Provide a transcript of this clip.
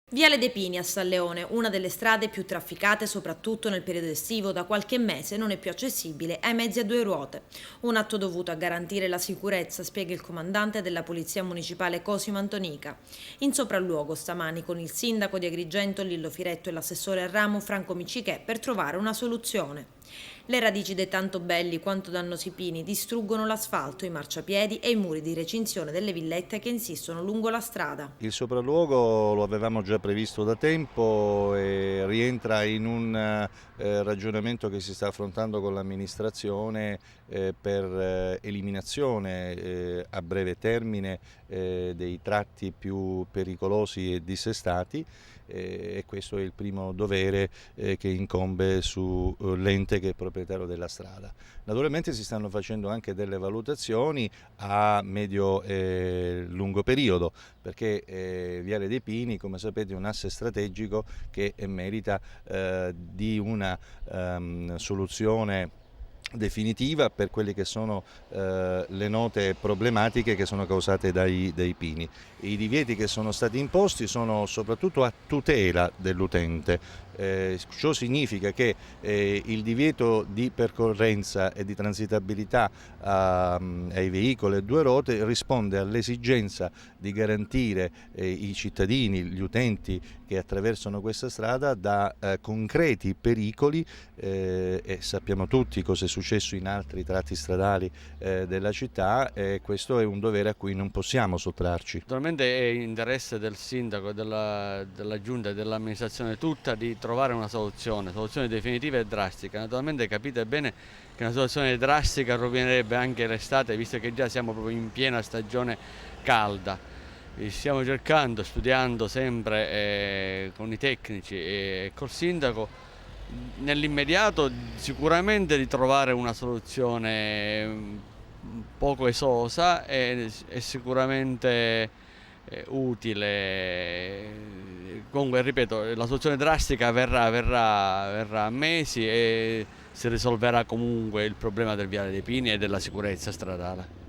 Viale dei Pini a San Leone, una delle strade più trafficate soprattutto nel periodo estivo, da qualche mese non è più accessibile ai mezzi a due ruote. Un atto dovuto a garantire la sicurezza, spiega il comandante della Polizia Municipale Cosimo Antonica. In sopralluogo stamani con il sindaco di Agrigento Lillo Firetto e l'assessore al ramo Franco Miccichè per trovare una soluzione. Le radici dei tanto belli quanto dannosi pini distruggono l'asfalto, i marciapiedi e i muri di recinzione delle villette che insistono lungo la strada. Il sopralluogo lo avevamo già previsto da tempo e rientra in un ragionamento che si sta affrontando con l'amministrazione per eliminazione a breve termine dei tratti più pericolosi e dissestati, e questo è il primo dovere che incombe sull'ente che è proprietario della strada. Naturalmente si stanno facendo anche delle valutazioni a medio e lungo periodo, perché Viale dei Pini, come sapete, è un asse strategico che merita di una soluzione definitiva per quelle che sono le note problematiche che sono causate dai pini. I divieti che sono stati imposti sono soprattutto a tutela dell'utente. Ciò significa che il divieto di percorrenza e di transitabilità ai veicoli a due ruote risponde all'esigenza di garantire i cittadini, gli utenti che attraversano questa strada da concreti pericoli, e sappiamo tutti cosa è successo in altri tratti stradali della città, e questo è un dovere a cui non possiamo sottrarci. Naturalmente è interesse del sindaco, della giunta e dell'amministrazione tutta di trovare una soluzione definitiva e drastica. Naturalmente capite bene che una soluzione drastica rovinerebbe anche l'estate, visto che già siamo proprio in piena stagione calda. Stiamo cercando, studiando sempre con i tecnici e col sindaco, nell'immediato sicuramente di trovare una soluzione poco esosa e sicuramente utile. Comunque ripeto, la soluzione drastica verrà a mesi e si risolverà comunque il problema del Viale dei Pini e della sicurezza stradale.